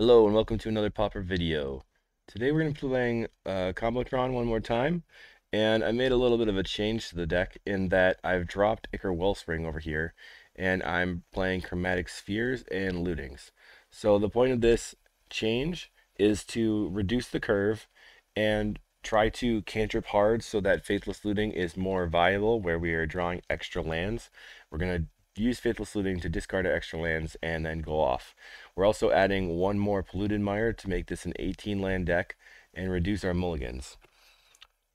Hello and welcome to another Pauper video. Today we're going to be playing Combo Tron one more time, and I made a little bit of a change to the deck in that I've dropped Ichor Wellspring over here, and I'm playing Chromatic Spheres and Lootings. So the point of this change is to reduce the curve and try to cantrip hard so that Faithless Looting is more viable where we are drawing extra lands. We're going to use Faithless Looting to discard our extra lands and then go off. We're also adding one more Polluted Mire to make this an 18 land deck and reduce our mulligans.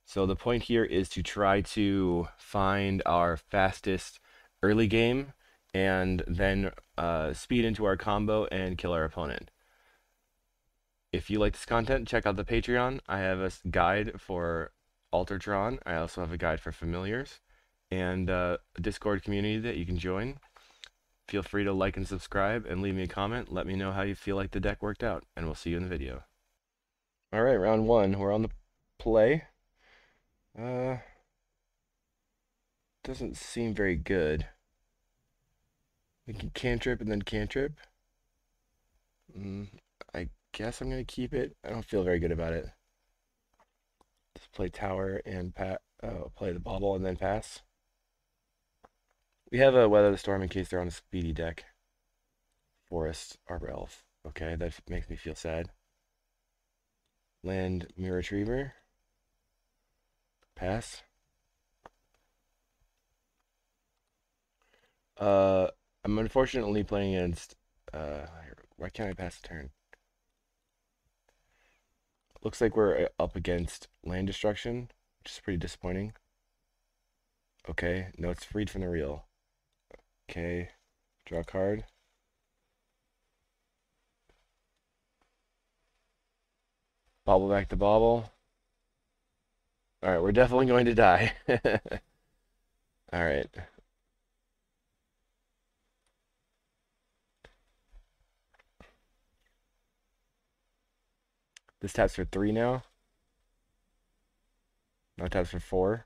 So the point here is to try to find our fastest early game and then speed into our combo and kill our opponent. If you like this content, check out the Patreon. I have a guide for Altar Tron. I also have a guide for Familiars and a Discord community that you can join. Feel free to like and subscribe and leave me a comment. Let me know how you feel like the deck worked out, and we'll see you in the video. Alright, round one. We're on the play. Doesn't seem very good. We can cantrip and then cantrip. I guess I'm going to keep it. I don't feel very good about it. Just play tower and play the bauble and then pass. We have a Weather the Storm in case they're on a speedy deck. Forest, Arbor Elf. Okay, that makes me feel sad. Land Mirror Retriever. Pass. I'm unfortunately playing against, why can't I pass the turn? Looks like we're up against land destruction, which is pretty disappointing. Okay, no, it's freed from the reel. Okay, draw a card. Bobble back to bobble. Alright, we're definitely going to die. Alright. This taps for 3 now. Now taps for 4.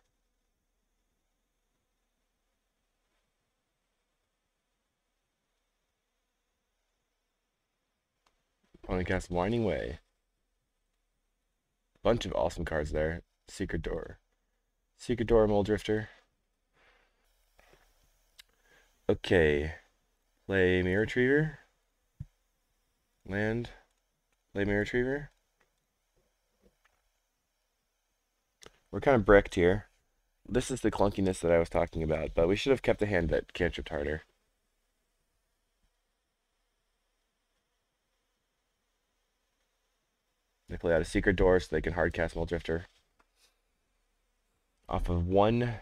Opponent casts Winding Way. Bunch of awesome cards there. Secret Door. Secret Door, Mole Drifter. Okay. Play Mirror Retriever. Land. Play Mirror Retriever. We're kind of bricked here. This is the clunkiness that I was talking about, but we should have kept a hand that cantripped harder. They play out a Secret Door so they can hardcast Mole Drifter. Off of 1,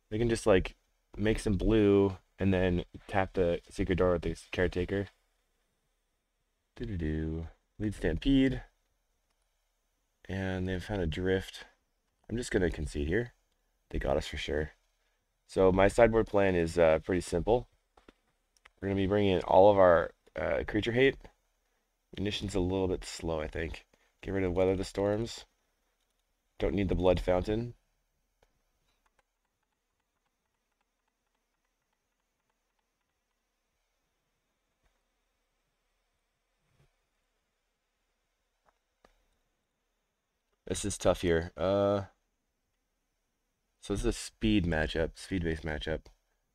they can just like make some blue and then tap the Secret Door with the Caretaker. Lead Stampede. And they've found a Drift. I'm just going to concede here. They got us for sure. So my sideboard plan is pretty simple. We're going to be bringing in all of our creature hate. Munition's a little bit slow, I think. Get rid of Weather the Storms. Don't need the Blood Fountain. This is tough here. So this is a speed matchup, speed-based matchup.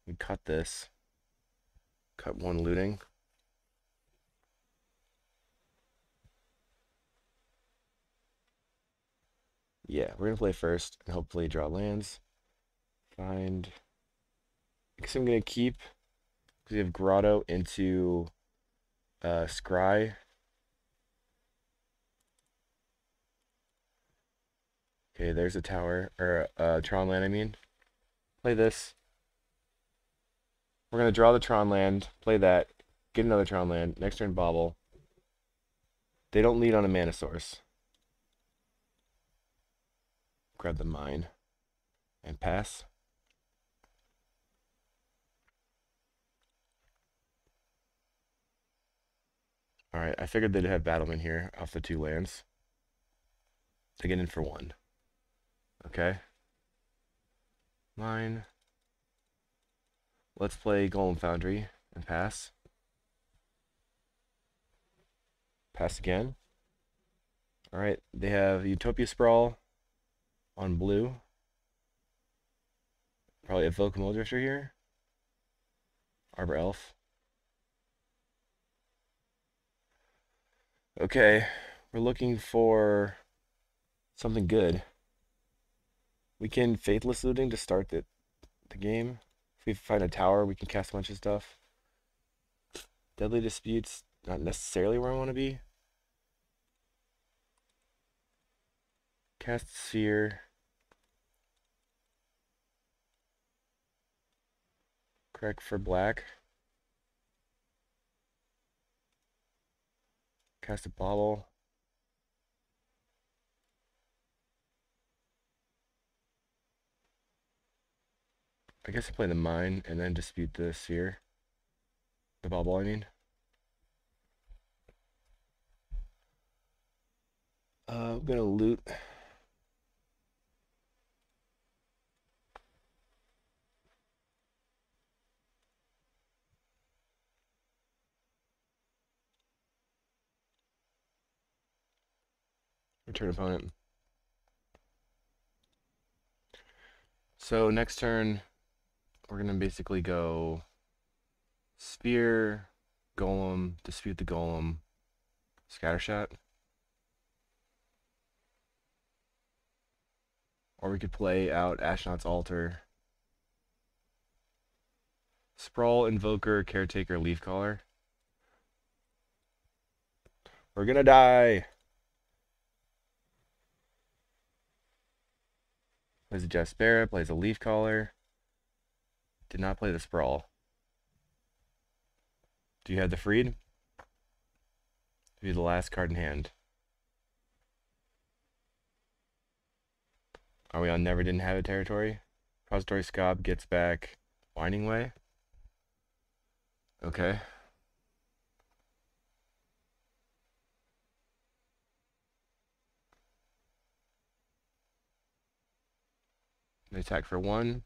We cut this. Cut 1 looting. Yeah, we're gonna play first and hopefully draw lands. Find. I guess I'm gonna keep because we have Grotto into Scry. Okay, there's a tower or Tron land. I mean, play this. We're gonna draw the Tron land. Play that. Get another Tron land. Next turn, bobble. They don't lead on a mana source. Grab the mine and pass. Alright, I figured they'd have Battleman here off the 2 lands. They get in for 1. Okay. Mine. Let's play Golem Foundry and pass. Pass again. Alright, they have Utopia Sprawl on blue. Probably Evoke Muldrifter here. Arbor Elf. Okay, we're looking for something good. We can Faithless Looting to start the game. If we find a tower, we can cast a bunch of stuff. Deadly Disputes, not necessarily where I want to be. Cast Sphere. Correct for black. Cast a Bauble. I guess I play the Mine and then dispute the Sphere. The Bauble, I mean. I'm gonna loot. Return opponent. So next turn, we're gonna basically go Spear, Golem, dispute the Golem, Scattershot. Or we could play out Ashnod's Altar. Sprawl, Invoker, Caretaker, Leafcaller. We're gonna die! Plays a Jaspera, plays a Leafcaller. Did not play the Sprawl. Do you have the Freed? Be the last card in hand. Are we on Never Didn't Have It territory? Repository Scob gets back Winding Way. Okay. They attack for 1.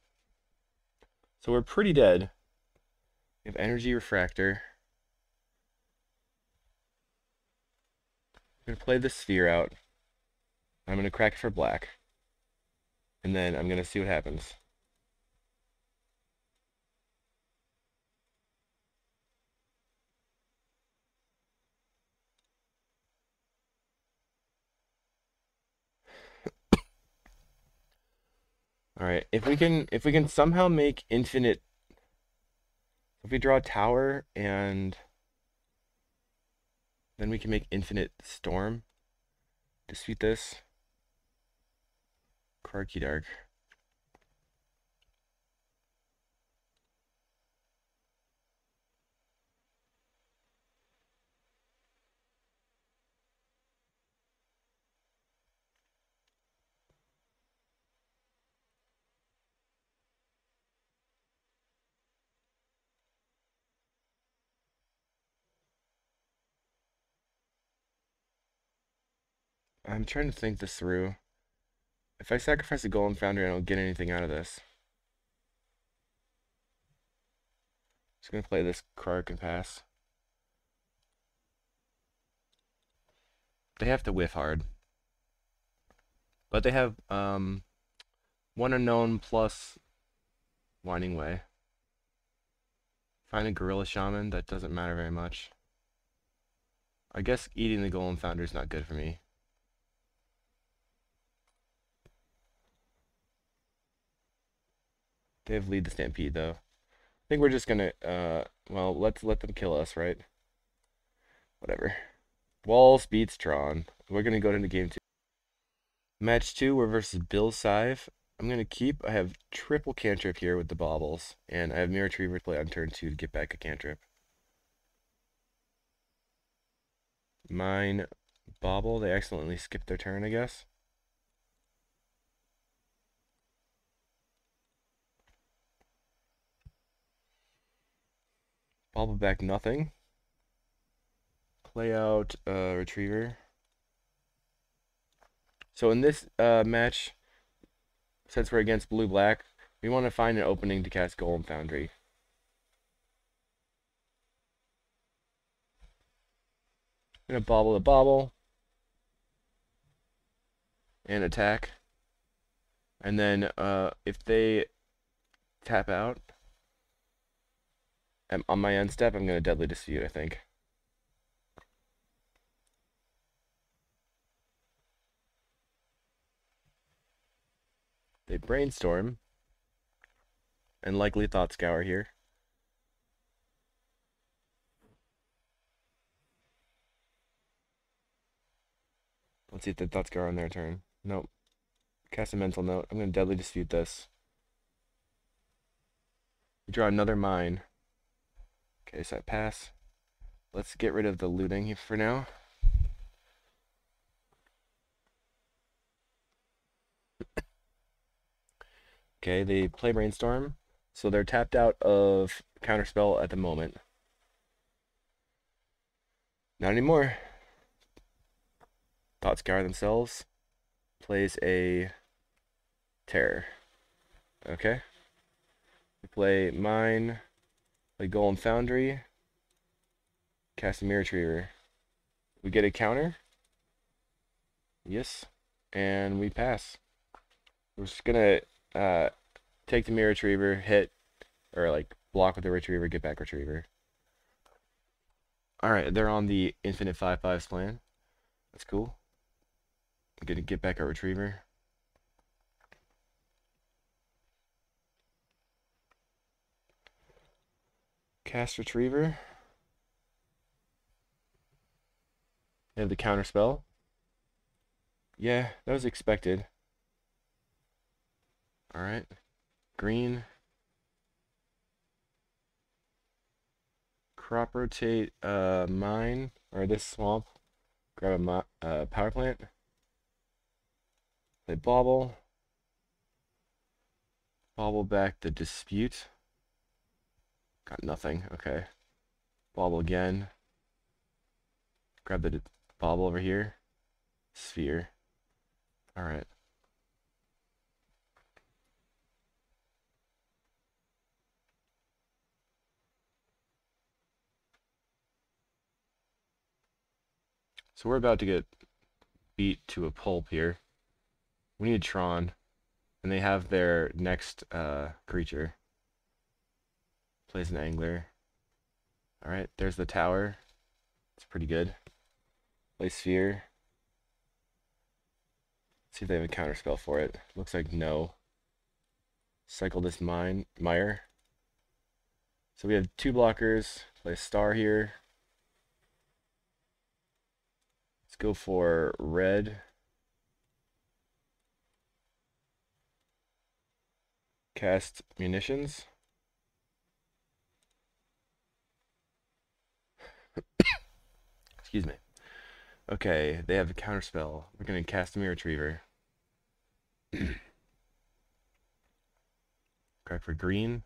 So we're pretty dead. We have Energy Refractor. I'm going to play the Sphere out. I'm going to crack it for black. And then I'm going to see what happens. Alright, if we can somehow make infinite, if we draw a tower and then we can make infinite storm, dispute this. Karki Dark. I'm trying to think this through. If I sacrifice a Golem Foundry, I don't get anything out of this. Just gonna play this Kark and pass. They have to whiff hard. But they have one unknown plus Winding Way. Find a Gorilla Shaman, that doesn't matter very much. I guess eating the Golem Foundry is not good for me. They have Lead the Stampede though. I think we're just gonna well, let's let them kill us, right? Whatever. Walls beats Tron. We're gonna go into game 2. Match 2, we're versus Bill Scythe. I'm gonna keep. I have triple cantrip here with the baubles, and I have Mirror Retriever to play on turn 2 to get back a cantrip. Mine bauble. They accidentally skipped their turn, I guess. Bauble back nothing. Play out Retriever. So in this match, since we're against blue-black, we want to find an opening to cast Golem Foundry. gonna bobble the bobble and attack. And then if they tap out on my end step, I'm gonna Deadly Dispute, I think. They brainstorm and likely Thought Scour here. Let's see if the Thought Scour on their turn. Nope. Cast a mental note. I'm gonna Deadly Dispute this. We draw another mine. Okay, so I pass. Let's get rid of the looting for now. Okay, they play Brainstorm, so they're tapped out of Counterspell at the moment. Not anymore. Thought Scour themselves plays a Terror. Okay. We play Mine, play Golem Foundry, cast a Mirror Retriever. We get a counter. Yes. And we pass. We're just gonna take the Mirror Retriever, hit, or like block with the Retriever, get back Retriever. Alright, they're on the Infinite 5/5s plan. That's cool. I'm gonna get back our Retriever. Cast Retriever. They have the counter spell. Yeah, that was expected. Alright. Green. Crop rotate mine, or this swamp. Grab a power plant. Play bobble. Bobble back the dispute. Got nothing. Okay. Bobble again. Grab the bobble over here. Sphere. Alright. So we're about to get beat to a pulp here. We need Tron. And they have their next creature. Plays an angler. Alright, there's the tower. It's pretty good. Play sphere. See if they have a counter spell for it. Looks like no. Cycle this mire. So we have two blockers. Play a star here. Let's go for red. Cast munitions. Excuse me. Okay, they have a counter spell. We're gonna cast a Mirror Retriever. Correct for green.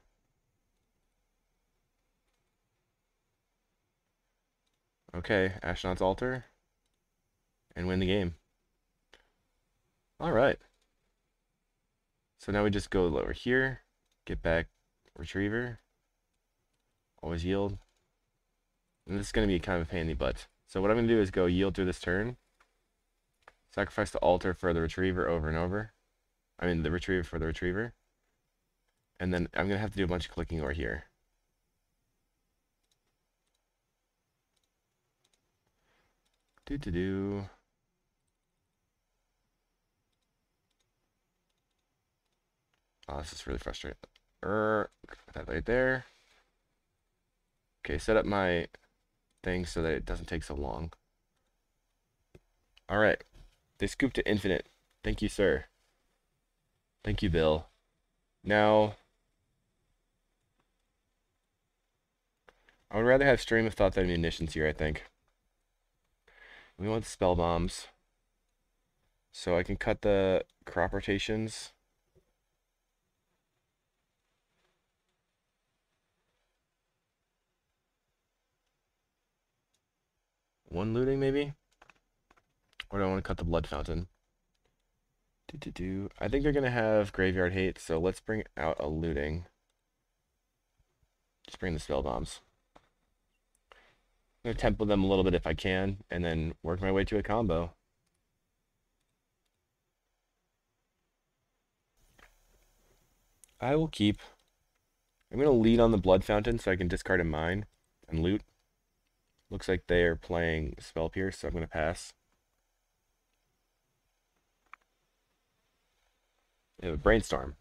Okay, Astronaut's Altar. And win the game. Alright. So now we just go over here. Get back Retriever. Always yield. And this is going to be kind of a pain in the butt. So what I'm going to do is go yield through this turn. Sacrifice the Altar for the Retriever over and over. I mean the Retriever for the Retriever. And then I'm going to have to do a bunch of clicking over here. Do. Oh, this is really frustrating. Put that right there. Okay, set up my thing so that it doesn't take so long. Alright. They scooped to infinite. Thank you, sir. Thank you, Bill. Now, I would rather have Stream of Thought than munitions here, I think. We want the spell bombs. So I can cut the crop rotations. One looting, maybe? Or do I want to cut the blood fountain? I think they're going to have graveyard hate, so let's bring out a looting. Just bring the spell bombs. I'm gonna tempo them a little bit if I can, and then work my way to a combo. I will keep. I'm gonna lead on the Blood Fountain so I can discard a mine and loot. Looks like they are playing Spell Pierce, so I'm gonna pass. They have a Brainstorm.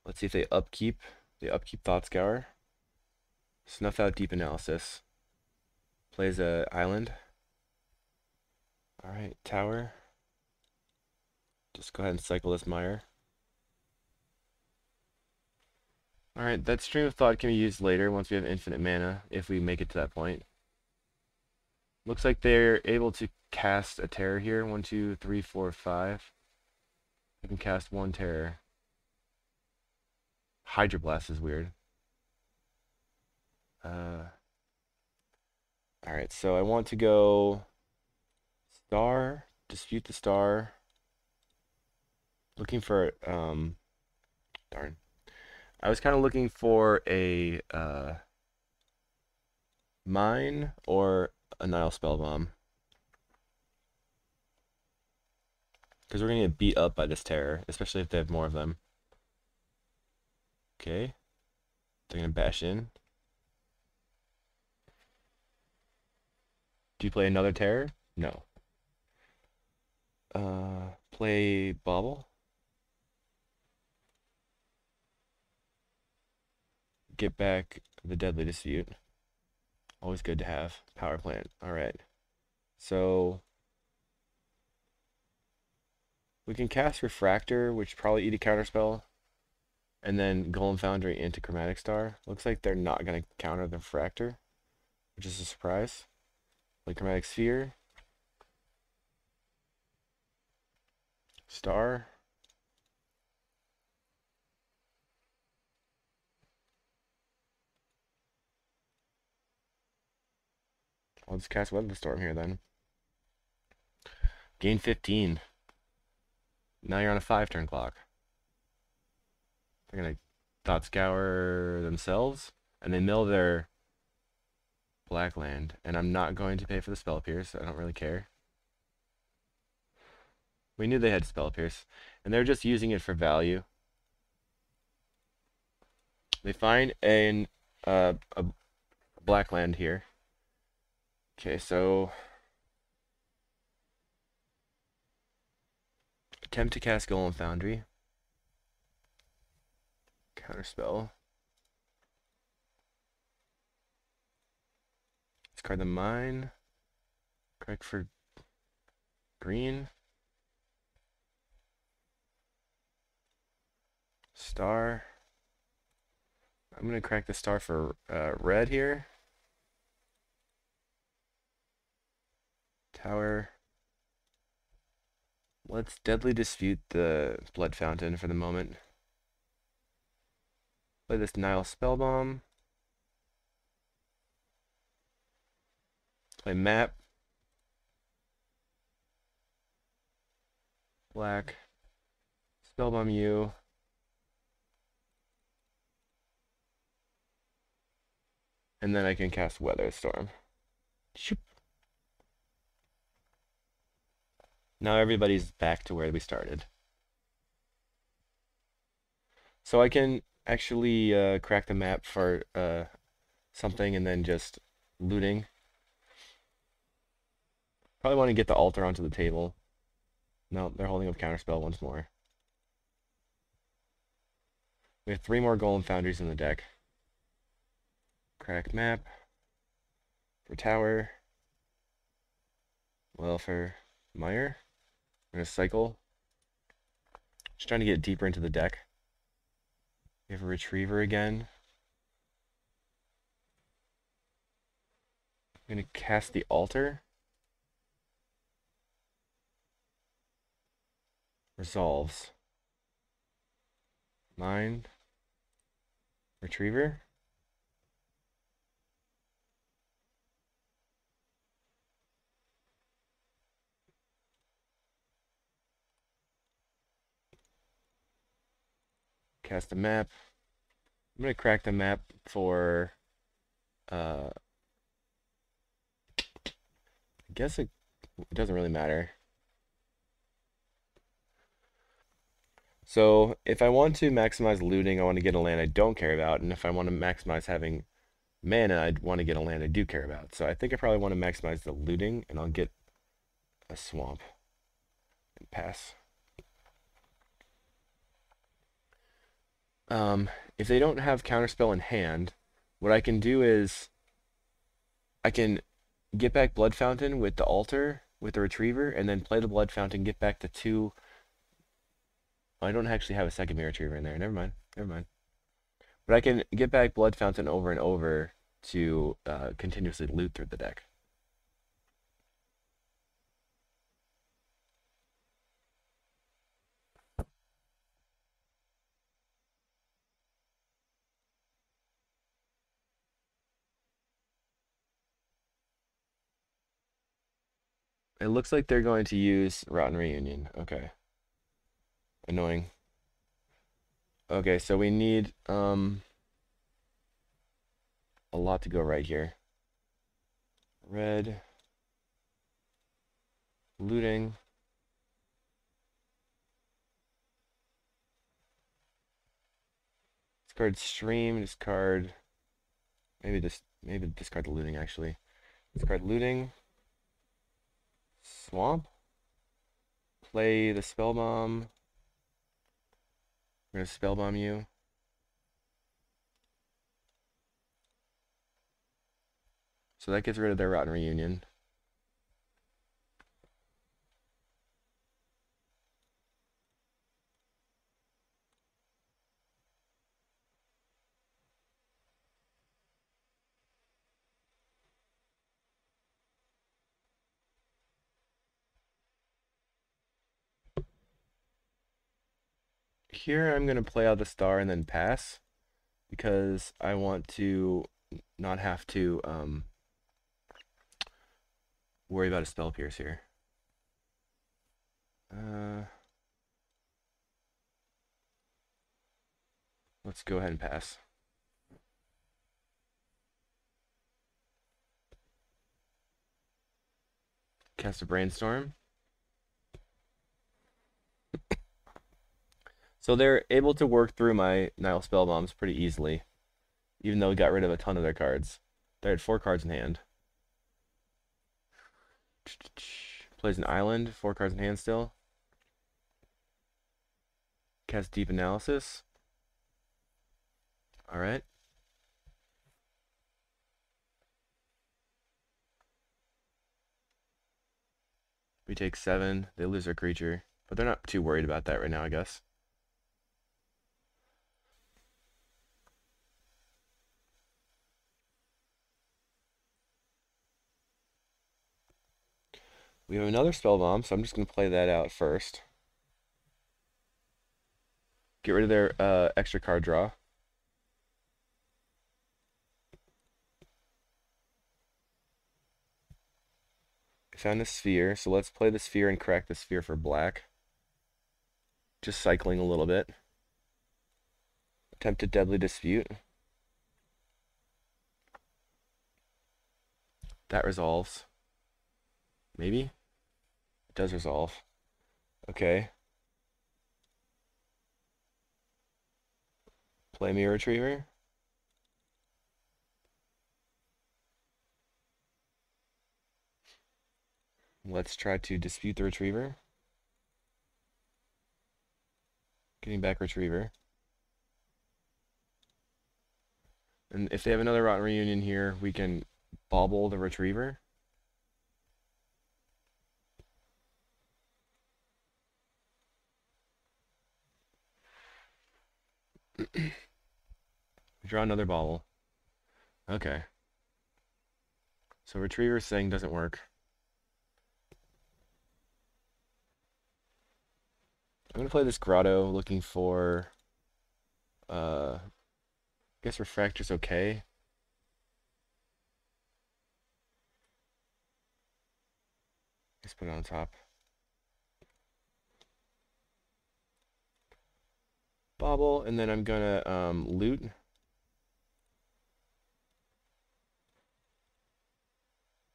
Let's see if they upkeep. They upkeep Thought Scour. Snuff out Deep Analysis. Plays a island. Alright, tower. Just go ahead and cycle this mire. Alright, that Stream of Thought can be used later once we have infinite mana, if we make it to that point. Looks like they're able to cast a terror here. 1, 2, 3, 4, 5. I can cast one terror. Hydro Blast is weird. Alright, so I want to go Star, Dispute the Star. Looking for, darn. I was kind of looking for a, Mine or a Nile Spellbomb. Because we're going to get beat up by this terror, especially if they have more of them. Okay. They're going to bash in. Do you play another terror? No. Play Bauble. Get back the Deadly Dispute. Always good to have. Power plant. Alright. So we can cast Refractor, which probably eat a counterspell. And then Golem Foundry into Chromatic Star. Looks like they're not going to counter the Refractor, which is a surprise. Like Chromatic Sphere. Star. I'll just cast Weather the Storm here then. Gain 15. Now you're on a 5-turn clock. They're going to Thought Scour themselves, and they mill their black land, and I'm not going to pay for the Spell Pierce, so I don't really care. We knew they had Spell Pierce, and they're just using it for value. They find a black land here. Okay, so attempt to cast Golem Foundry. Counterspell. Discard the mine. Correct for green. Star. I'm going to crack the star for red here. Tower. Let's Deadly Dispute the Blood Fountain for the moment. Play this Nile Spellbomb. Play Map. Black. Spellbomb you. And then I can cast Weather Storm. Shoop. Now everybody's back to where we started. So I can actually crack the map for something and then just looting. Probably want to get the altar onto the table. No, they're holding up Counterspell once more. We have 3 more Golem Foundries in the deck. Crack map. For tower. Well, for mire. We're going to cycle. Just trying to get deeper into the deck. We have a Retriever again. I'm going to cast the altar. Resolves. Mine. Retriever. Cast a map. I'm gonna crack the map for I guess it doesn't really matter. So if I want to maximize looting, I want to get a land I don't care about, and if I want to maximize having mana, I'd want to get a land I do care about. So I think I probably want to maximize the looting, and I'll get a swamp and pass. If they don't have counterspell in hand, what I can do is I can get back Blood Fountain with the altar with the retriever, and then play the Blood Fountain, get back to 2. Oh, I don't actually have a second mirror retriever in there. Never mind. Never mind. But I can get back Blood Fountain over and over to continuously loot through the deck. It looks like they're going to use Rotten Reunion. Okay. Annoying. Okay, so we need a lot to go right here. Red. Looting. Discard stream, discard maybe discard the looting actually. Discard looting. Swamp. Play the spell bomb. We're gonna spell bomb you. So that gets rid of their Rotten Reunion. Here I'm gonna play out the star and then pass because I want to not have to worry about a spell pierce here. Let's go ahead and pass. Cast a brainstorm. So they're able to work through my Nile spell bombs pretty easily, even though we got rid of a ton of their cards. They had 4 cards in hand. Plays an island, 4 cards in hand still. Cast deep analysis. Alright. We take 7. They lose their creature. But they're not too worried about that right now, I guess. We have another spell bomb, so I'm just going to play that out first. Get rid of their extra card draw. I found a sphere, so let's play the sphere and crack the sphere for black. Just cycling a little bit. Attempt to deadly dispute. That resolves. Maybe? It does resolve. Okay. Play mirror retriever. Let's try to dispute the retriever. Getting back retriever. And if they have another Rotten Reunion here, we can bobble the retriever. Draw another bobble. Okay. So retriever thing doesn't work. I'm gonna play this grotto looking for I guess refractor's okay. Just put it on top. bobble, and then I'm gonna loot.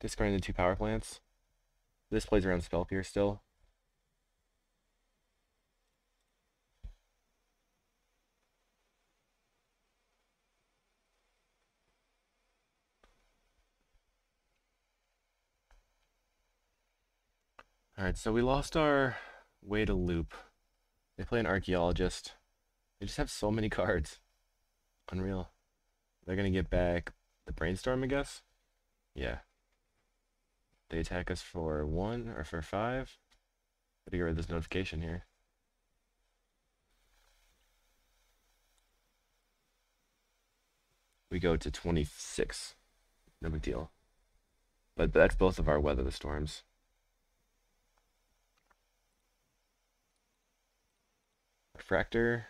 Discarding the 2 power plants. This plays around Spell Pierce still. Alright, so we lost our way to loop. They play an Archaeologist. They just have so many cards. Unreal. They're gonna get back the Brainstorm, I guess? Yeah. They attack us for 1 or for 5. Gotta get rid of this notification here. We go to 26. No big deal. But that's both of our Weather the Storms. Refractor.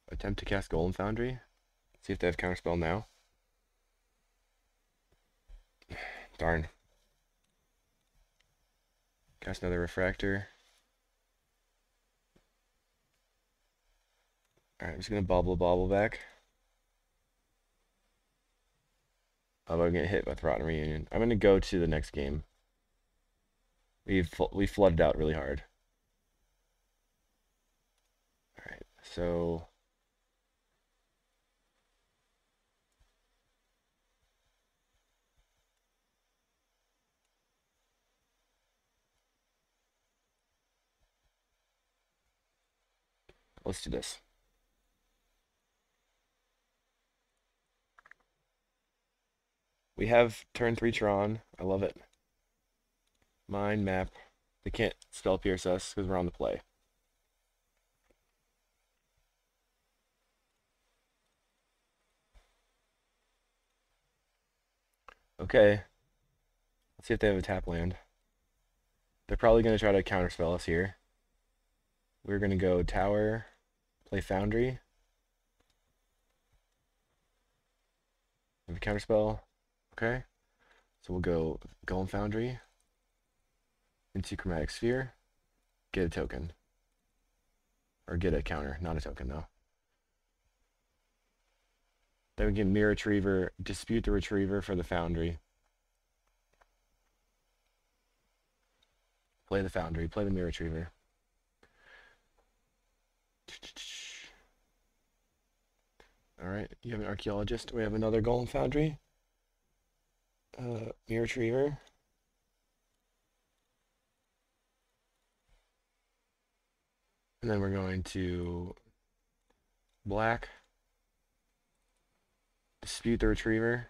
Attempt to cast Golem Foundry. See if they have Counterspell now. Darn. Cast another Refractor. Alright, I'm just gonna bobble back. Oh, I'm gonna hit with Rotten Reunion. I'm gonna go to the next game. We flooded out really hard. Alright, so let's do this. We have turn 3 Tron. I love it. Mind map. They can't Spell Pierce us because we're on the play. Okay. Let's see if they have a tap land. They're probably going to try to counterspell us here. We're going to go Tower, play Foundry. Have a counterspell. Okay. So we'll go Golem Foundry into Chromatic Sphere. Get a token. Or get a counter, not a token though. Then we can Mirror Retriever, dispute the Retriever for the Foundry. Play the Foundry, play the Mirror Retriever. Alright, you have an Archaeologist. We have another Golem Foundry. Mirror Retriever. And then we're going to black. Dispute the Retriever.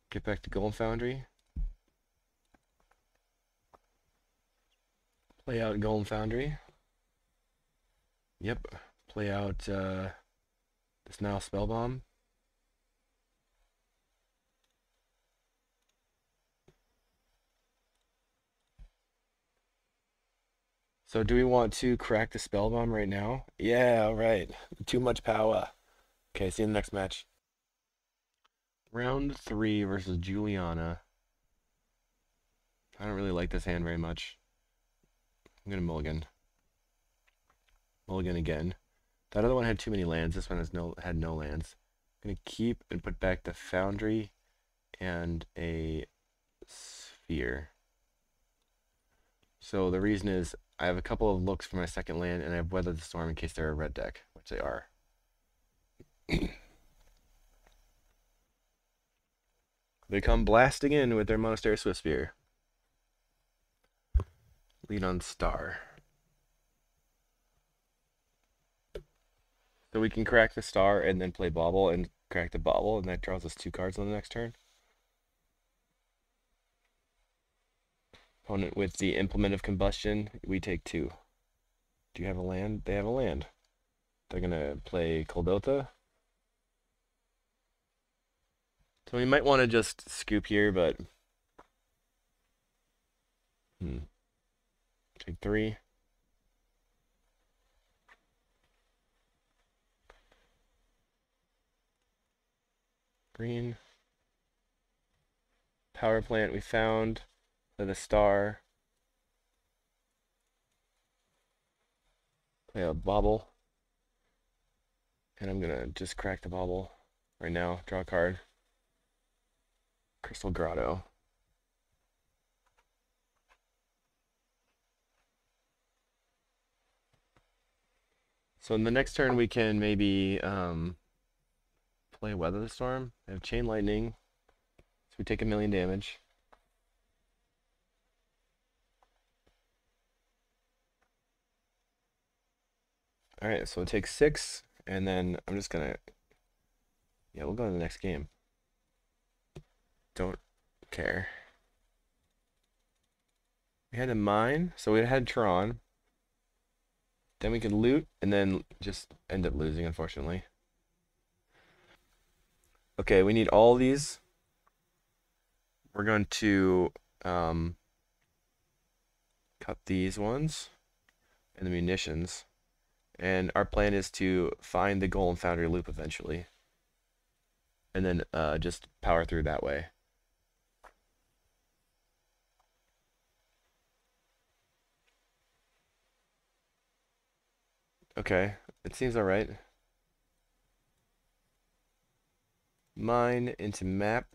Get back to Golem Foundry. Play out Golem Foundry. Yep. Play out this now Spellbomb. So do we want to crack the Spellbomb right now? Yeah, alright. Too much power. Okay, see you in the next match. Round 3 versus Juliana. I don't really like this hand very much. I'm gonna mulligan. Mulligan again. That other one had too many lands. This one had no lands. I'm gonna keep and put back the Foundry and a Sphere. So the reason is I have a couple of looks for my second land, and I have Weather the Storm in case they're a red deck, which they are. They come blasting in with their Monastery Swiftspear. Lead on Star. So we can crack the Star and then play Bauble and crack the Bauble, and that draws us 2 cards on the next turn. Opponent with the Implement of Combustion, we take 2. Do you have a land? They have a land. They're gonna play Kuldotha. So we might want to just scoop here, but take 3. Green. Power plant we found. Play the Star. Play a bobble. And I'm gonna just crack the bobble right now. Draw a card. Crystal Grotto. So in the next turn we can maybe play Weather the Storm. I have Chain Lightning. So we take 1,000,000 damage. Alright, so it takes 6, and then I'm just gonna, yeah, we'll go to the next game. Don't care. We had a mine, so we had Tron. Then we can loot, and then just end up losing, unfortunately. Okay, we need all these. We're going to cut these ones and the munitions. And our plan is to find the Golem Foundry loop eventually. And then just power through that way. Okay, it seems alright. Mine into map.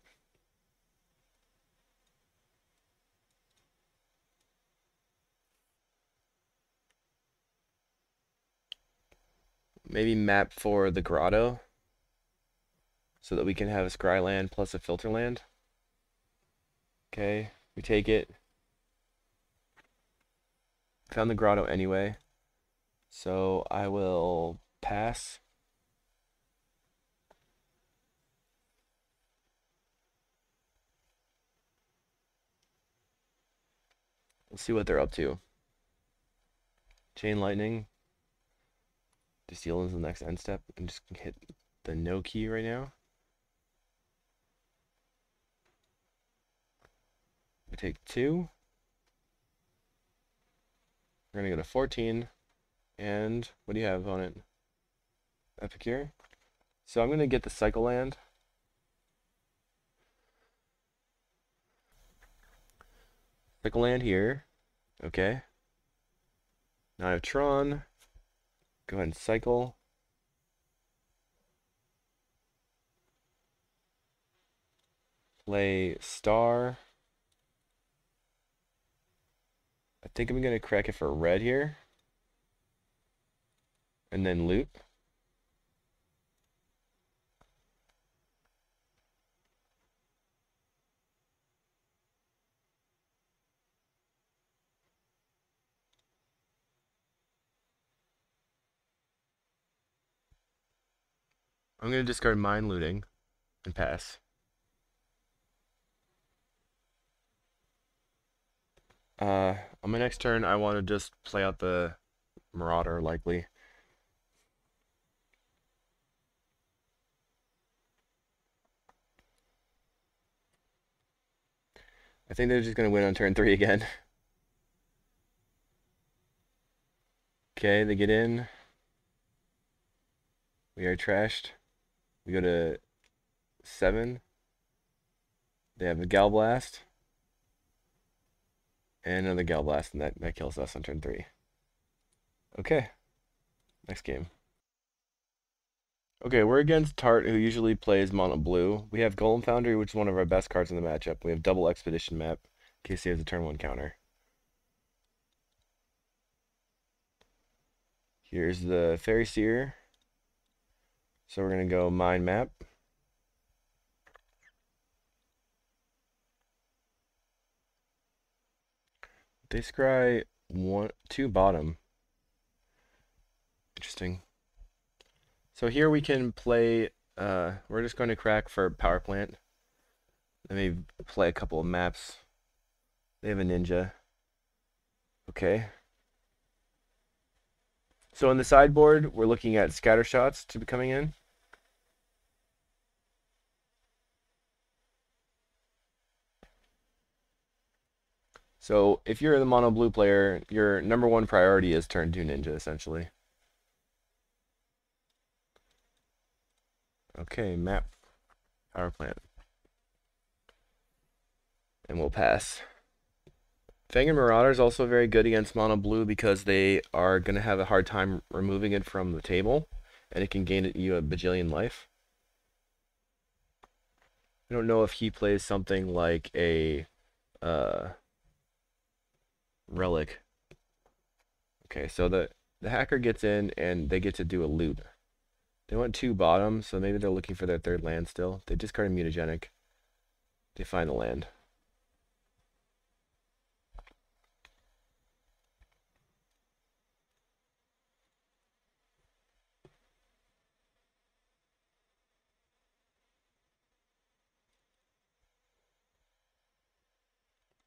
Maybe map for the grotto so that we can have a scry land plus a filter land. Okay, we take it. Found the grotto anyway, so I will pass. We'll see what they're up to. Chain Lightning. Just deal into the next end step and just hit the no key right now. We take 2. We're gonna go to 14. And what do you have on it? Epicure. So I'm gonna get the cycle land. Cycle land here. Okay. Now I have Tron. Go ahead and cycle. Play Star. I think I'm gonna crack it for red here. And then loot. I'm gonna discard mine looting and pass. On my next turn, I want to just play out the Marauder, likely. I think they're just going to win on turn 3 again. Okay, they get in. We are trashed. We go to 7. They have a Galblast. And another Galblast, and that kills us on turn 3. Okay, next game. Okay, we're against Tart, who usually plays mono blue. We have Golem Foundry, which is one of our best cards in the matchup. We have double Expedition map, in case he has a turn 1 counter. Here's the Fairy Seer. So we're going to go Mine Map. They scry 2 bottom. Interesting. So here we can play, we're just going to crack for Power Plant. Let me play a couple of maps. They have a Ninja. Okay. So in the sideboard, we're looking at Scatter Shots to be coming in. So if you're the mono blue player, your number 1 priority is turn 2 Ninja, essentially. Okay, map. Power Plant. And we'll pass. Fang and Marauder is also very good against mono blue because they are going to have a hard time removing it from the table, and it can gain you a bajillion life. I don't know if he plays something like a relic. Okay, so the hacker gets in and they get to do a loot. They went 2 bottom, so maybe they're looking for their 3rd land still. They discard a mutagenic. They find the land.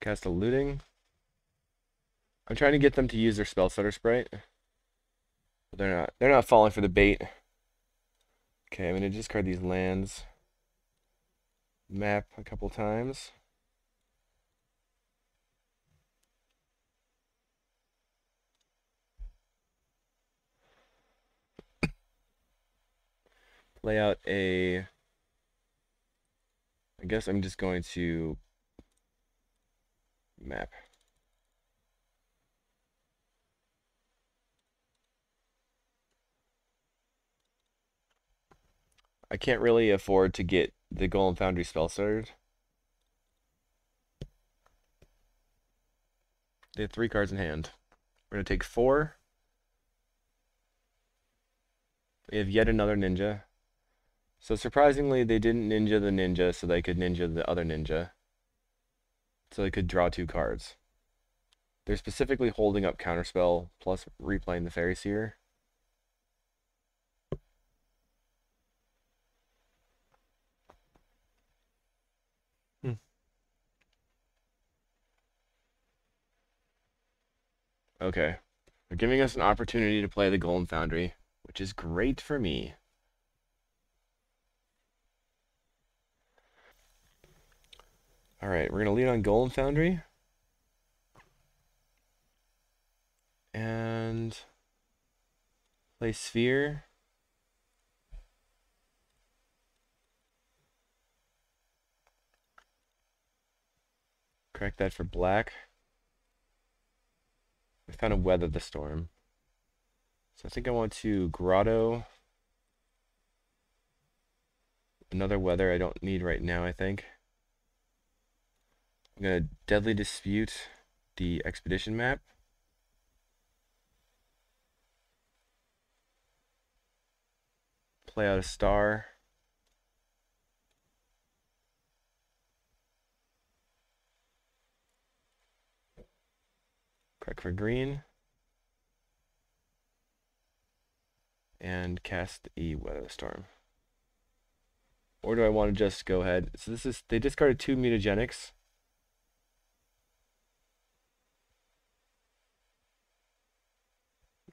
Cast a looting. I'm trying to get them to use their spell stutter sprite. But they're not falling for the bait. Okay, I'm gonna discard these lands. Map a couple times. Lay out a... I guess I'm just going to map. I can't really afford to get the Golem Foundry spell started. They have 3 cards in hand. We're going to take 4. We have yet another ninja. So surprisingly, they didn't ninja the ninja so they could ninja the other ninja. So they could draw 2 cards. They're specifically holding up Counterspell plus replaying the Fairy Seer. Okay. They're giving us an opportunity to play the Golem Foundry, which is great for me. Alright, we're going to lead on Golem Foundry. And play Sphere. Correct that for black. We found a Weather the Storm. So I think I want to Grotto. Another Weather I don't need right now, I think. I'm going to Deadly Dispute the Expedition map. Play out a star. Correct for green. And cast a Weather the Storm. Or do I want to just go ahead? So this is, they discarded 2 mutagenics.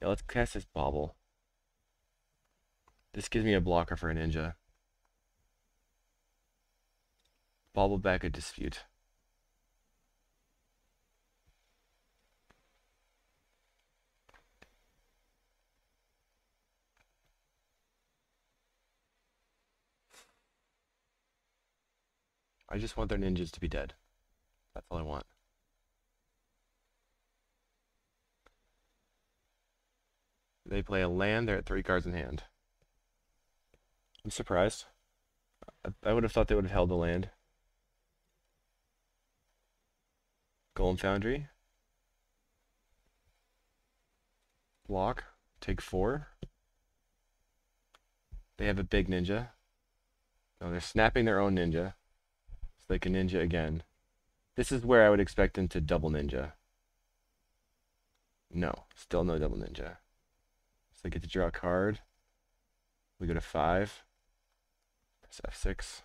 Yeah, let's cast this Bauble. This gives me a blocker for a ninja. Bauble back a Dispute. I just want their ninjas to be dead. That's all I want. They play a land, they're at 3 cards in hand. I'm surprised. I would have thought they would have held the land. Golem Foundry. Block. Take 4. They have a big ninja. No, they're snapping their own ninja. So they can ninja again. This is where I would expect them to double ninja. No, still no double ninja. So they get to draw a card. We go to 5. Press F6.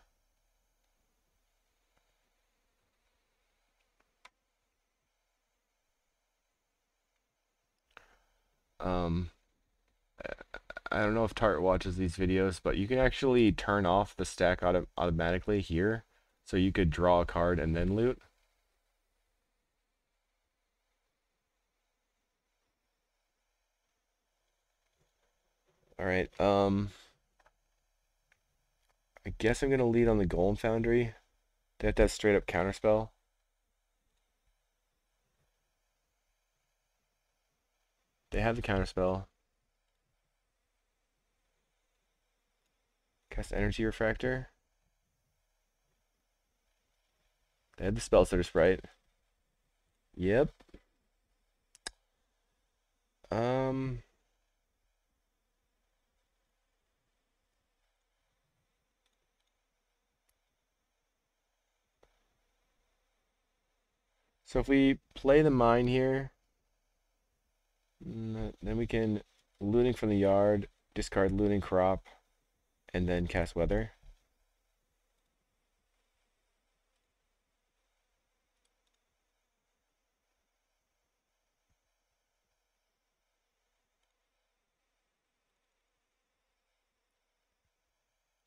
I don't know if Tart watches these videos, but you can actually turn off the stack automatically here. So you could draw a card and then loot. Alright, I guess I'm going to lead on the Golem Foundry. They have to have straight up counterspell. They have the counterspell. Cast Energy Refractor. They had the Spell Stutter Sprite. Yep. So if we play the mine here, then we can looting from the yard, discard looting crop, and then cast weather.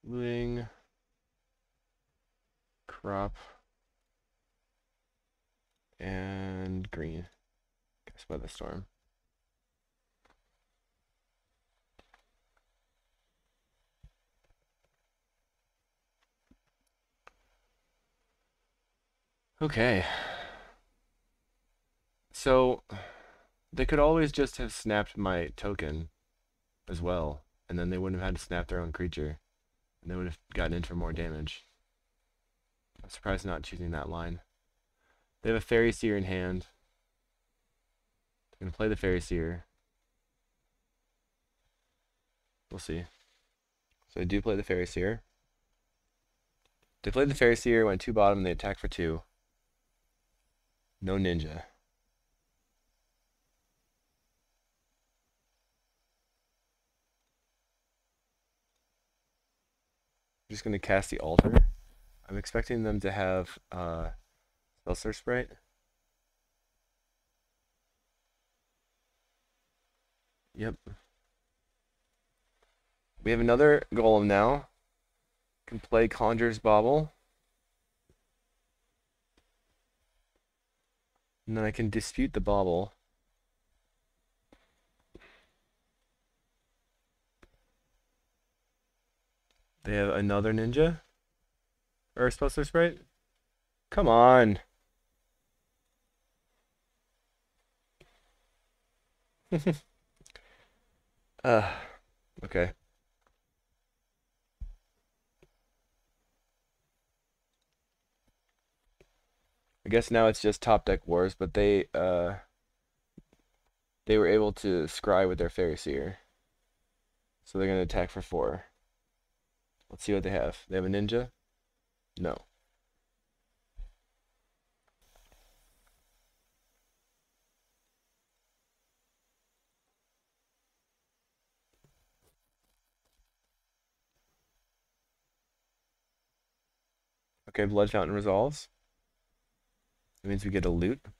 Looting crop and green. Cast weather storm. Okay. So they could always just have snapped my token as well, and then they wouldn't have had to snap their own creature, and they would have gotten in for more damage. I'm surprised not choosing that line. They have a Fairy Seer in hand. They're gonna play the Fairy Seer. We'll see. So I do play the Fairy Seer. They played the Fairy Seer, went 2 bottom, and they attack for 2. No ninja. I'm just gonna cast the Altar. I'm expecting them to have Spellstar Sprite. Yep. We have another Golem now. Can play Conjurer's Bauble. And then I can dispute the Bauble. They have another Ninja? Or a Spellstar Sprite? Come on! Okay. I guess now it's just top deck wars, but they were able to scry with their Fairy Seer. So they're gonna attack for 4. Let's see what they have. They have a ninja? No. Okay, Blood Fountain resolves. That means we get a loot. I'm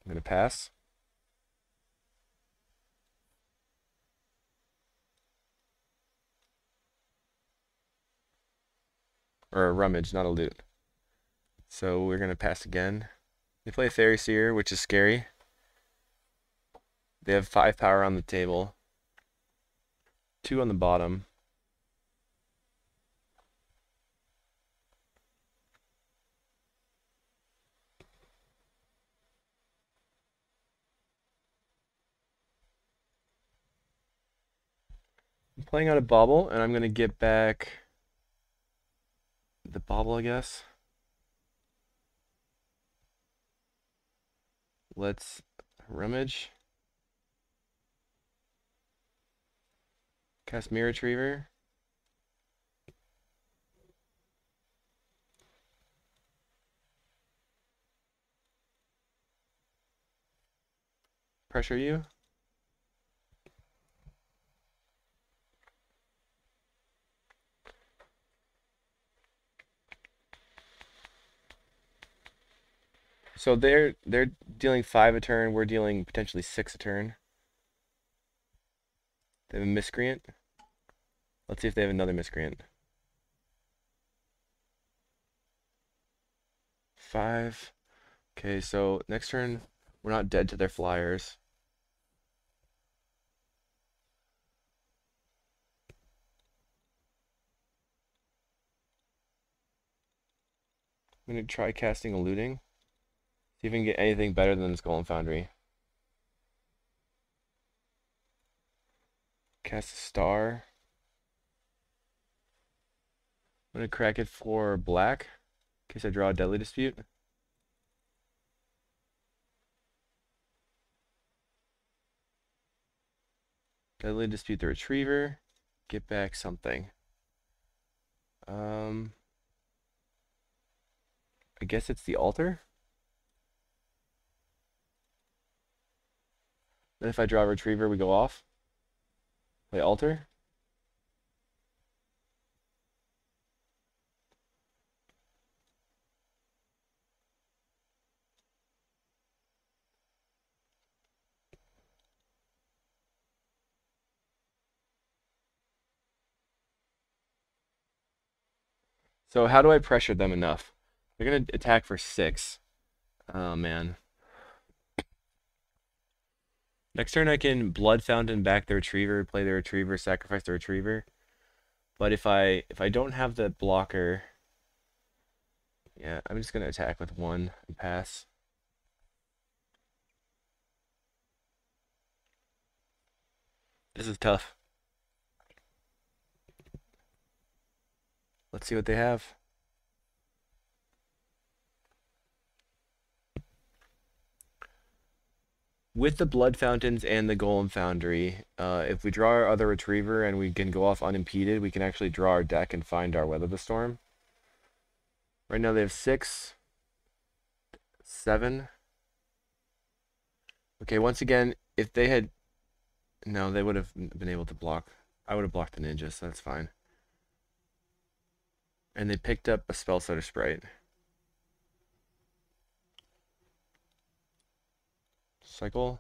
gonna pass. Or a rummage, not a loot. So we're gonna pass again. They play Fairy Seer, which is scary. They have 5 power on the table. 2 on the bottom. I'm playing out a bauble, and I'm gonna get back the bauble, I guess. Let's rummage. Cast Mirror Retriever. Pressure you. So they're dealing 5 a turn, we're dealing potentially 6 a turn. They have a Miscreant. Let's see if they have another Miscreant. 5. Okay, so next turn we're not dead to their flyers. I'm gonna try casting a looting. See if we can get anything better than this Golem Foundry. Cast a star. I'm going to crack it for black, in case I draw a Deadly Dispute. Deadly Dispute the Retriever. Get back something. I guess it's the Altar. Then if I draw a Retriever, we go off. Play Altar. So how do I pressure them enough? They're going to attack for 6. Oh, man. Next turn I can Blood Fountain back the Retriever, play the Retriever, sacrifice the Retriever. But if I don't have the blocker, yeah, I'm just going to attack with 1 and pass. This is tough. Let's see what they have. With the Blood Fountains and the Golem Foundry, if we draw our other Retriever and we can go off unimpeded, we can actually draw our deck and find our Weather the Storm. Right now they have 6, 7. Okay, once again, if they had... No, they would have been able to block. I would have blocked the ninja, so that's fine. And they picked up a Spell Stutter Sprite. Cycle.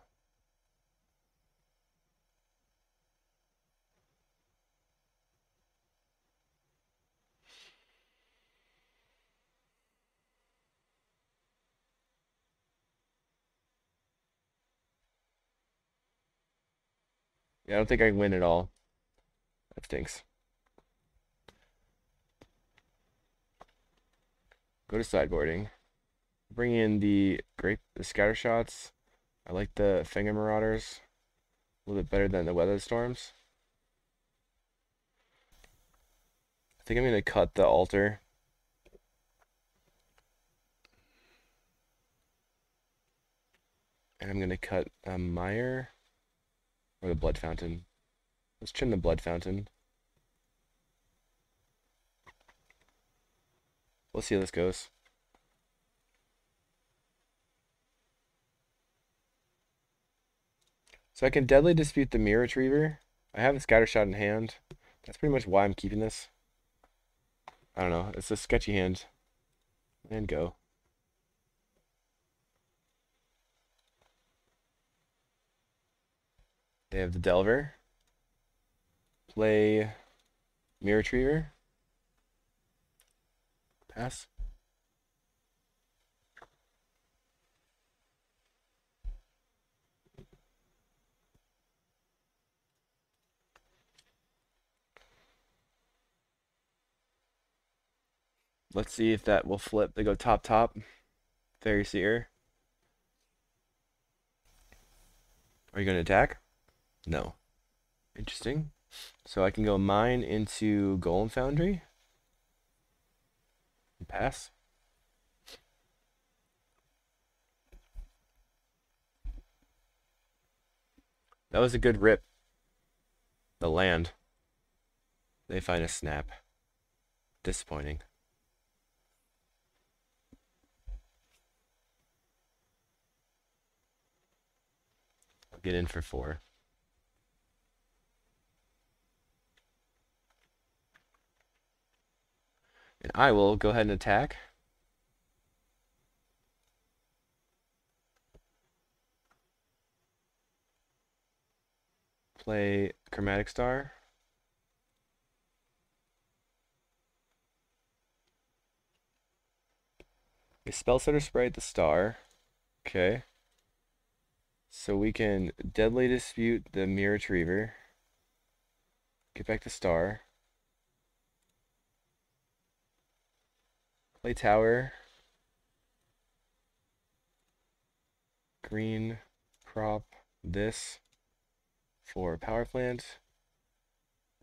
Yeah, I don't think I can win at all. That stinks. Go to sideboarding. Bring in the Scatter Shots. I like the Finger Marauders a little bit better than the Weather Storms. I think I'm going to cut the Altar. And I'm going to cut a Mire or the Blood Fountain. Let's trim the Blood Fountain. We'll see how this goes. So I can Deadly Dispute the Mirror Retriever. I have a Scatter Shot in hand. That's pretty much why I'm keeping this. I don't know. It's a sketchy hand. And go. They have the Delver. Play Mirror Retriever. Pass. Let's see if that will flip. They go top, top. Fairy Seer. Are you going to attack? No. Interesting. So I can go mine into Golem Foundry. And pass. That was a good rip. The land. They find a snap. Disappointing. I'll get in for 4. And I will go ahead and attack. Play Chromatic Star. A Spell Setter Sprite the star. Okay. So we can Deadly Dispute the Mirror Retriever. Get back to star. Play Tower. Green. Crop this for Power Plant.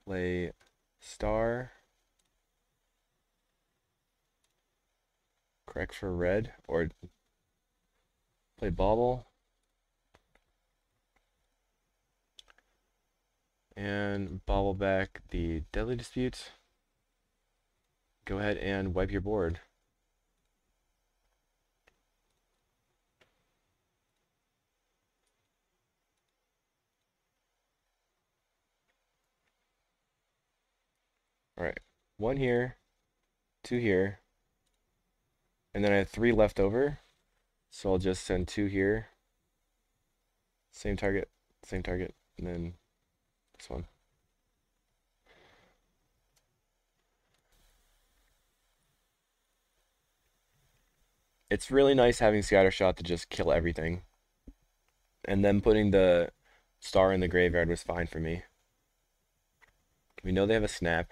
play star. Correct for red, or play bauble. And bauble back the Deadly Dispute. Go ahead and wipe your board. Alright, 1 here, 2 here, and then I have 3 left over, so I'll just send 2 here. Same target, and then this one. It's really nice having Scattershot to just kill everything. And then putting the star in the graveyard was fine for me. We know they have a snap.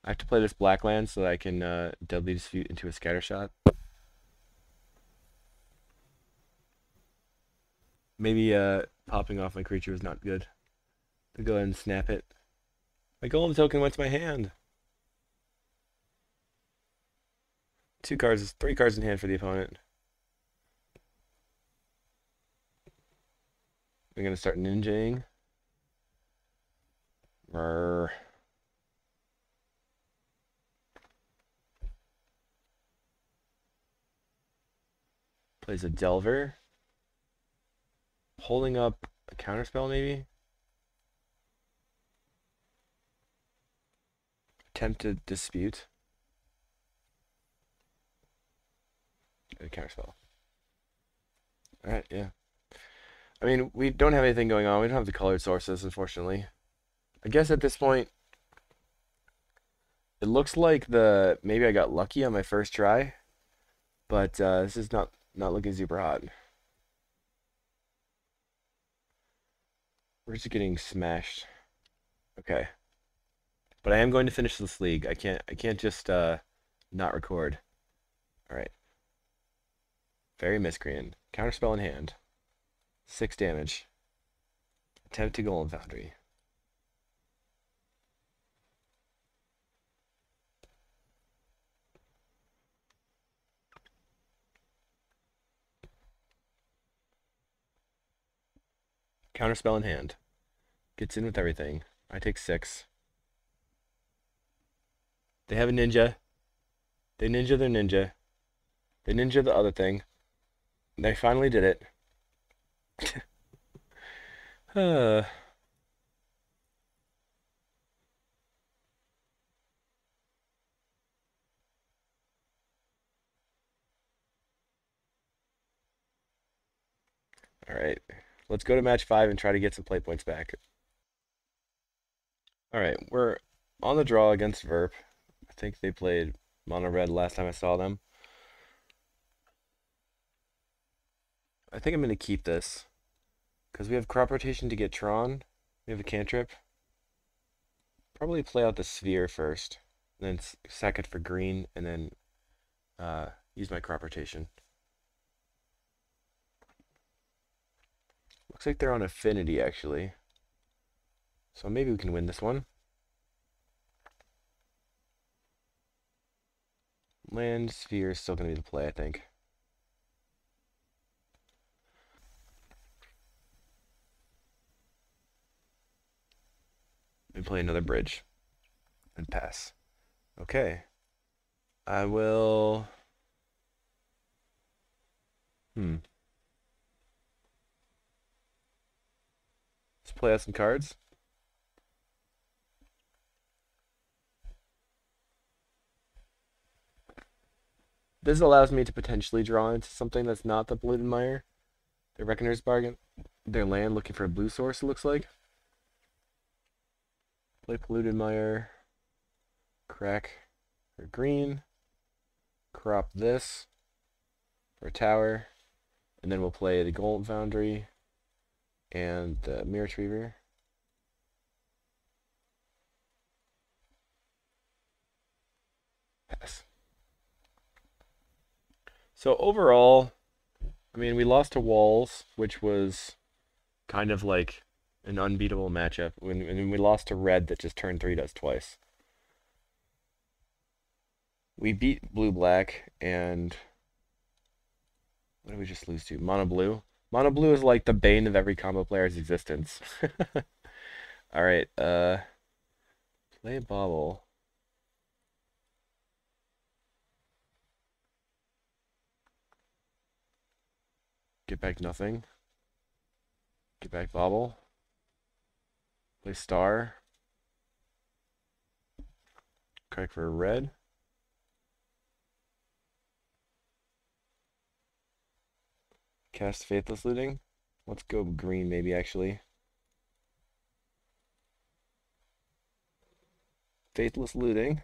I have to play this black land so that I can Deadly Dispute into a Scattershot. Maybe popping off my creature was not good. To go ahead and snap it. My golem token went to my hand. 3 cards in hand for the opponent. I'm gonna start ninjaing. Rrr. Plays a Delver. Holding up a counterspell, maybe? Attempt to dispute. A counterspell. Alright, yeah. I mean, we don't have anything going on. We don't have the colored sources, unfortunately. I guess at this point, it looks like maybe I got lucky on my first try, but this is not looking super hot. We're just getting smashed. Okay. But I am going to finish this league. I can't just not record. Alright. Fairy Miscreant. Counterspell in hand. 6 damage. Attempt to Golem Foundry. Counterspell in hand. Gets in with everything. I take 6. They have a ninja. They ninja their ninja. They ninja the other thing. They finally did it. Alright. Let's go to match 5 and try to get some play points back. Alright, we're on the draw against Verp. I think they played mono red last time I saw them. I think I'm going to keep this. Because we have crop rotation to get Tron. We have a cantrip. Probably play out the sphere first. Then sack it for green, and then use my crop rotation. Looks like they're on Affinity, actually. So maybe we can win this one. Land sphere is still going to be the play, I think. And play another bridge. And pass. Okay. I will... Let's play out some cards. This allows me to potentially draw into something that's not the Polluted Mire. The Reckoner's Bargain. Their land looking for a blue source, it looks like. Play Polluted Mire. Crack for green. Crop this for a tower. And then we'll play the Golem Foundry and the Mirror Retriever. Pass. So overall, I mean, we lost to Walls, which was kind of like an unbeatable matchup. When we lost to Red that just turned 3 does twice. We beat Blue Black and what did we just lose to? Mono Blue. Mono Blue is like the bane of every combo player's existence. All right, play Bobble. Get back nothing. Get back Bobble. Play Star. Correct for a red. Cast Faithless Looting. Let's go green maybe actually. Faithless Looting.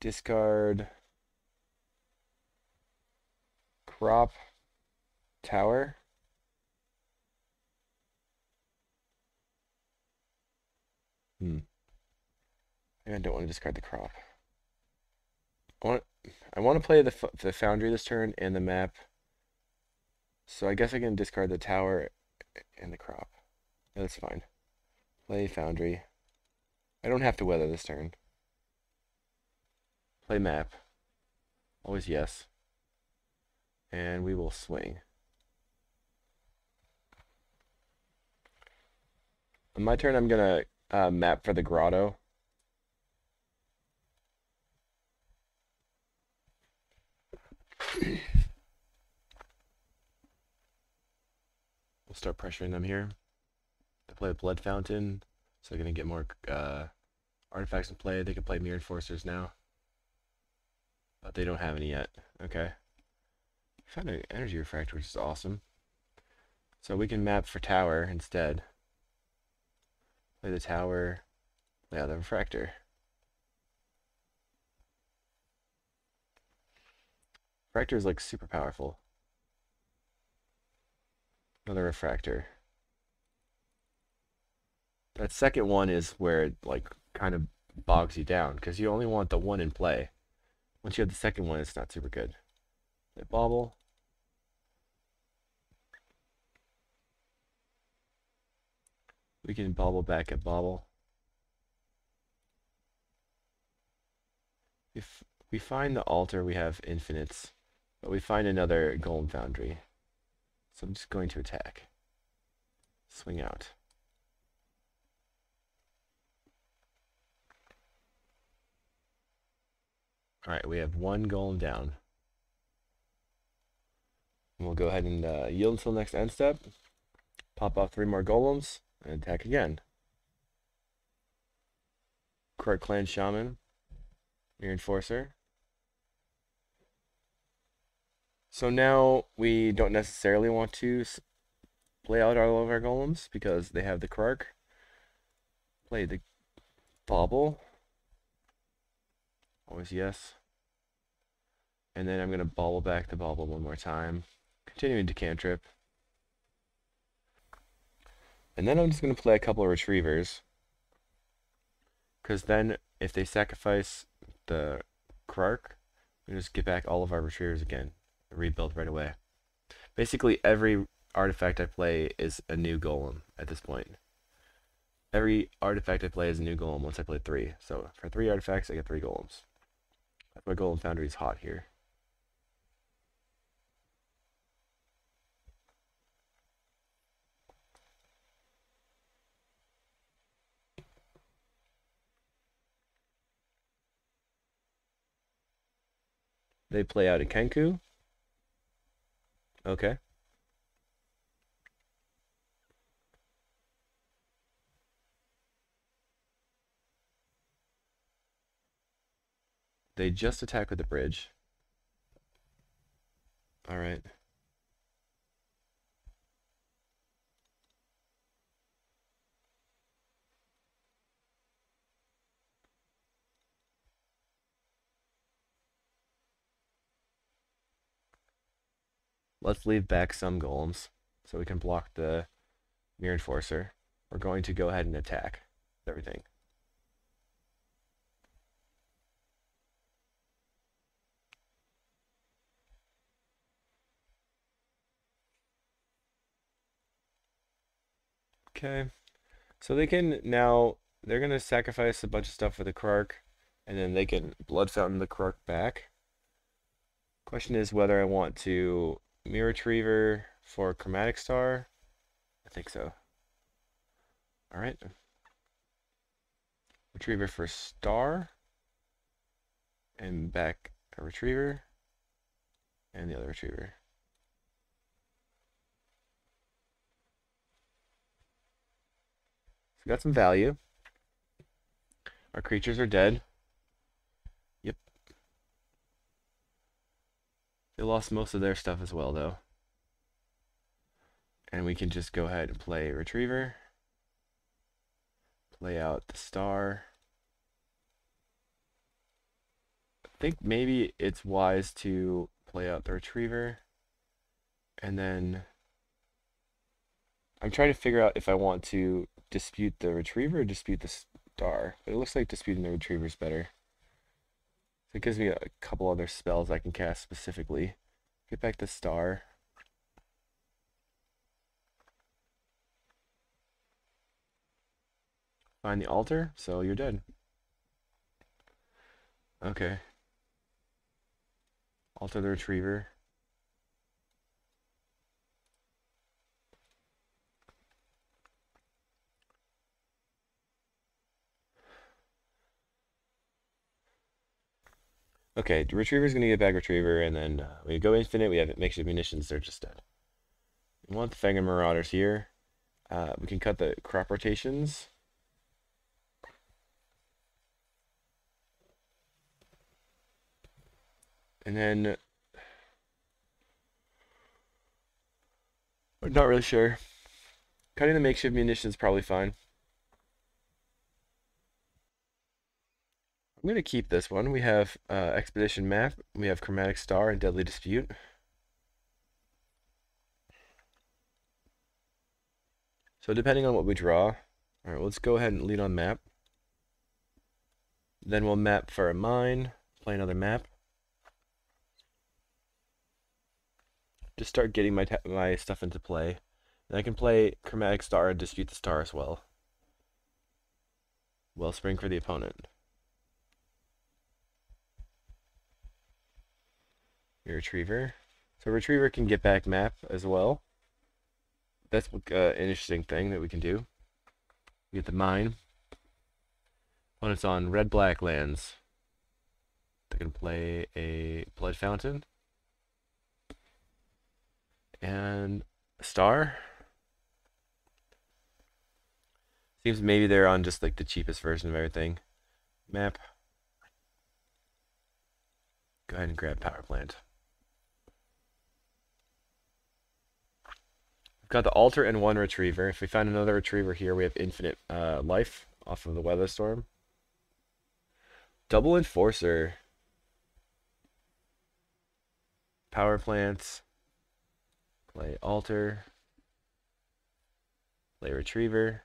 Discard Crop Tower. I don't want to discard the crop. I want to play the Foundry this turn and the map. So I guess I can discard the tower and the crop. Yeah, that's fine. Play Foundry. I don't have to weather this turn. Play map. Always yes. And we will swing. On my turn, I'm gonna map for the grotto. We'll start pressuring them here. They play a Blood Fountain, so they're gonna get more artifacts in play. They can play Mirror Enforcers now, but they don't have any yet. Okay. Found an Energy Refractor, which is awesome. So we can map for Tower instead. Play the Tower, play out the Refractor. Refractor is like super powerful. Another Refractor. That second one is where it like kind of bogs you down because you only want the one in play. Once you have the second one, it's not super good. They bobble. We can bobble back at bobble. If we find the altar, we have infinites, but we find another Golem Foundry. So I'm just going to attack. Swing out. Alright, we have one golem down. And we'll go ahead and yield until next end step. Pop off 3 more golems and attack again. Croat Clan Shaman. Mirror Enforcer. So now we don't necessarily want to play out all of our golems because they have the Krark. Play the Bobble. Always yes. And then I'm going to bobble back the Bobble one more time. Continuing to cantrip. And then I'm just going to play a couple of Retrievers. Because then if they sacrifice the Krark, we just get back all of our Retrievers again. Rebuild right away. Basically every artifact I play is a new golem at this point. Every artifact I play is a new golem once I play 3. So for 3 artifacts I get 3 golems. That's why Golem Foundry is hot here. They play out a Kenku. Okay. They just attack with the bridge. Alright. Let's leave back some golems so we can block the Mirror Enforcer. We're going to go ahead and attack everything. Okay. So they can now, they're going to sacrifice a bunch of stuff for the Krark, and then they can Blood Fountain the Krark back. Question is whether I want to Mirror Retriever for Chromatic Star. I think so. Alright. Retriever for Star. And back a Retriever. And the other Retriever. So we got some value. Our creatures are dead. Yep. They lost most of their stuff as well, though. And we can just go ahead and play Retriever. Play out the Star. I think maybe it's wise to play out the Retriever. And then I'm trying to figure out if I want to dispute the Retriever or dispute the Star. But it looks like disputing the Retriever is better. So it gives me a couple other spells I can cast specifically. Get back the Star. Find the altar, so you're dead. Okay. Altar the Retriever. Okay, the Retriever's gonna get back Retriever, and then we go infinite, we have makeshift munitions, they're just dead. We want the Fang and Marauders here. We can cut the crop rotations. And then I'm not really sure. Cutting the makeshift munitions is probably fine. I'm gonna keep this one. We have Expedition Map, we have Chromatic Star, and Deadly Dispute. So depending on what we draw, alright, let's go ahead and lead on map. Then we'll map for a mine, play another map. Just start getting my stuff into play. And I can play Chromatic Star and Dispute the Star as well. Wellspring for the opponent. Your Retriever. So Retriever can get back map as well. That's an interesting thing that we can do. We get the mine. Opponent's on red-black lands. They can play a Blood Fountain. And a Star. Seems maybe they're on just like the cheapest version of everything. Map. Go ahead and grab Power Plant. We've got the Altar and one Retriever. If we find another Retriever here, we have infinite life off of the Weather Storm. Double Enforcer. Power Plants. Play Altar. Play Retriever.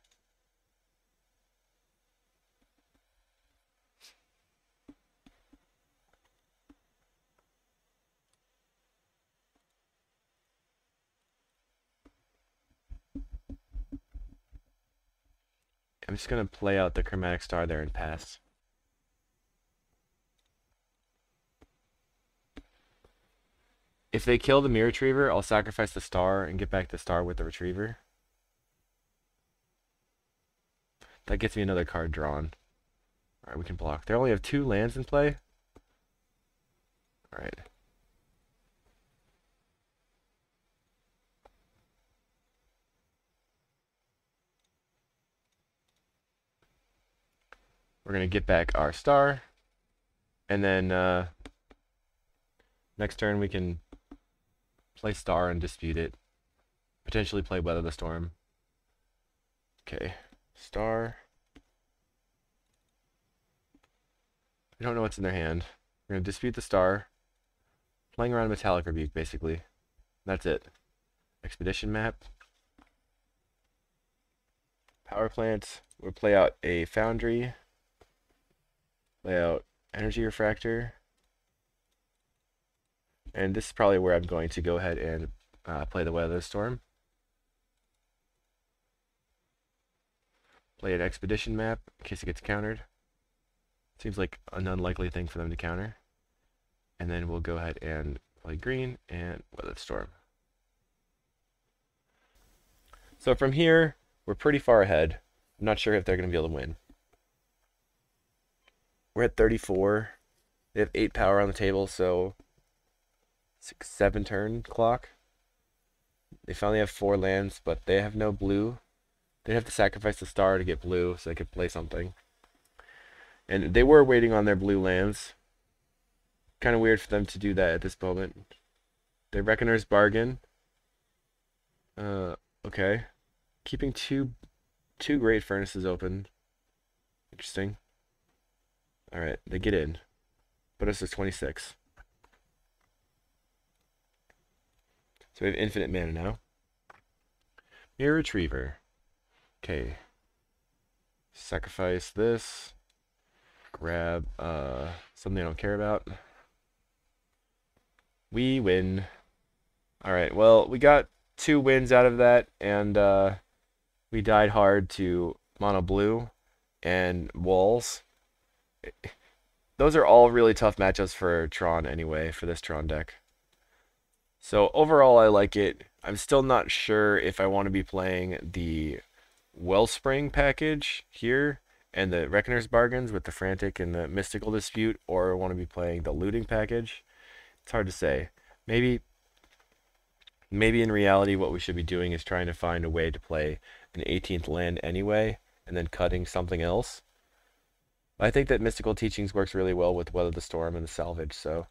I'm just going to play out the Chromatic Star there and pass. If they kill the Mirror Retriever, I'll sacrifice the Star and get back the Star with the Retriever. That gets me another card drawn. Alright, we can block. They only have 2 lands in play. Alright. We're going to get back our Star. And then next turn we can play Star and dispute it. Potentially play Weather the Storm. Okay. Star. We don't know what's in their hand. We're going to dispute the Star. Playing around Metallic Rebuke, basically. That's it. Expedition Map. Power Plant. We'll play out a Foundry. Play out Energy Refractor. And this is probably where I'm going to go ahead and play the Weather Storm. play an expedition map in case it gets countered. Seems like an unlikely thing for them to counter. And then we'll go ahead and play green and weather the storm. So from here, we're pretty far ahead. I'm not sure if they're going to be able to win. We're at 34. They have 8 power on the table, so 6, 7 turn clock. They finally have 4 lands, but they have no blue. They'd have to sacrifice the star to get blue so they could play something. And they were waiting on their blue lands. Kind of weird for them to do that at this moment. Their Reckoner's Bargain. Okay. Keeping two Great Furnaces open. Interesting. Alright, they get in. But us is 26. So we have infinite mana now. Mirror Retriever. Okay. Sacrifice this. Grab something I don't care about. We win. Alright, well, we got 2 wins out of that, and we died hard to mono blue and walls. Those are all really tough matchups for Tron anyway, for this Tron deck. So overall, I like it. I'm still not sure if I want to be playing the Wellspring package here and the Reckoner's Bargains with the Frantic and the Mystical Dispute, or I want to be playing the Looting package. It's hard to say. Maybe in reality what we should be doing is trying to find a way to play an 18th land anyway, and then cutting something else. I think that Mystical Teachings works really well with Weather the Storm and the Salvage, so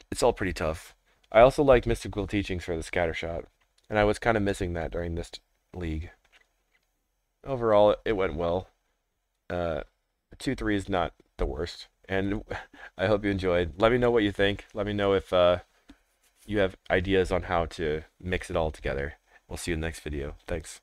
it's all pretty tough. I also like Mystical Teachings for the Scattershot, and I was kind of missing that during this league. Overall, it went well. 2-3 is not the worst, and I hope you enjoyed. Let me know what you think. Let me know if you have ideas on how to mix it all together. We'll see you in the next video. Thanks.